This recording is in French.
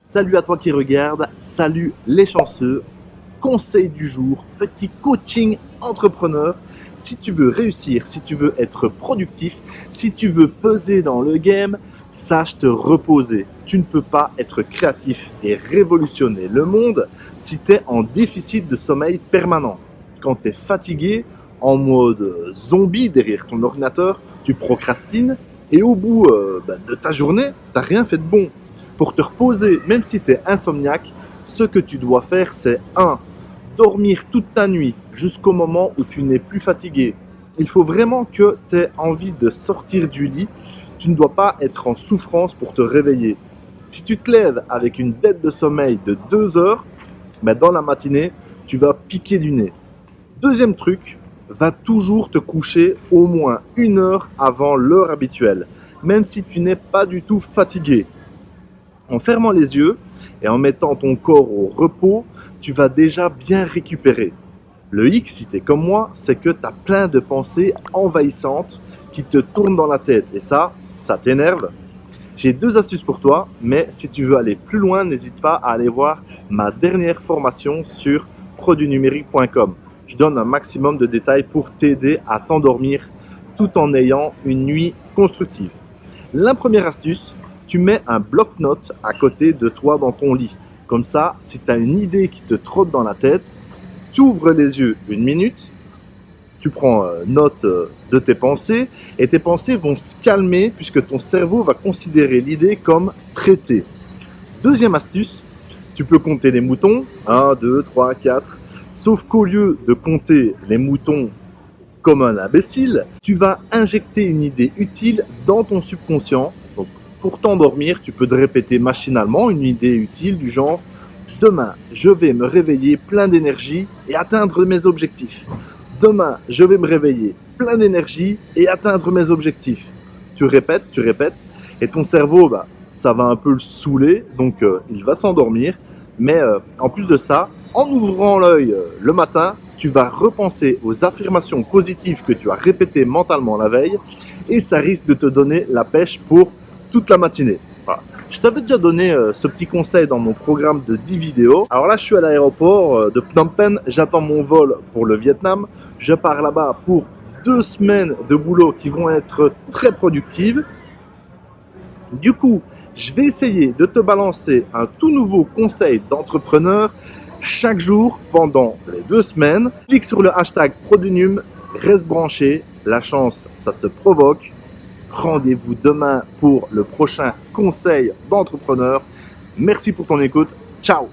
Salut à toi qui regarde, salut les chanceux, conseil du jour, petit coaching entrepreneur. Si tu veux réussir, si tu veux être productif, si tu veux peser dans le game, sache te reposer. Tu ne peux pas être créatif et révolutionner le monde si tu es en déficit de sommeil permanent. Quand tu es fatigué, en mode zombie derrière ton ordinateur, tu procrastines et au bout de ta journée, tu n'as rien fait de bon. Pour te reposer, même si tu es insomniaque, ce que tu dois faire, c'est 1. Dormir toute ta nuit jusqu'au moment où tu n'es plus fatigué. Il faut vraiment que tu aies envie de sortir du lit. Tu ne dois pas être en souffrance pour te réveiller. Si tu te lèves avec une dette de sommeil de 2 heures, dans la matinée, tu vas piquer du nez. Deuxième truc, va toujours te coucher au moins 1 heure avant l'heure habituelle, même si tu n'es pas du tout fatigué. En fermant les yeux et en mettant ton corps au repos, tu vas déjà bien récupérer. Le hic, si tu es comme moi, c'est que tu as plein de pensées envahissantes qui te tournent dans la tête et ça t'énerve. J'ai 2 astuces pour toi, mais si tu veux aller plus loin, n'hésite pas à aller voir ma dernière formation sur produitnumérique.com. Je donne un maximum de détails pour t'aider à t'endormir tout en ayant une nuit constructive. La première astuce, tu mets un bloc-notes à côté de toi dans ton lit. Comme ça, si tu as une idée qui te trotte dans la tête, tu ouvres les yeux 1 minute, tu prends note de tes pensées et tes pensées vont se calmer puisque ton cerveau va considérer l'idée comme traitée. Deuxième astuce, tu peux compter les moutons, 1, 2, 3, 4, sauf qu'au lieu de compter les moutons comme un imbécile, tu vas injecter une idée utile dans ton subconscient. Donc, pour t'endormir, tu peux te répéter machinalement une idée utile du genre « Demain, je vais me réveiller plein d'énergie et atteindre mes objectifs. Demain, je vais me réveiller plein d'énergie et atteindre mes objectifs. » Tu répètes, et ton cerveau, ça va un peu le saouler, donc il va s'endormir. Mais en plus de ça, en ouvrant l'œil le matin, tu vas repenser aux affirmations positives que tu as répétées mentalement la veille et ça risque de te donner la pêche pour toute la matinée. Voilà. Je t'avais déjà donné ce petit conseil dans mon programme de 10 vidéos. Alors là, je suis à l'aéroport de Phnom Penh, j'attends mon vol pour le Vietnam. Je pars là-bas pour 2 semaines de boulot qui vont être très productives. Du coup, je vais essayer de te balancer un tout nouveau conseil d'entrepreneur chaque jour pendant les 2 semaines. Clique sur le hashtag Produnum, reste branché, la chance, ça se provoque. Rendez-vous demain pour le prochain conseil d'entrepreneur. Merci pour ton écoute. Ciao!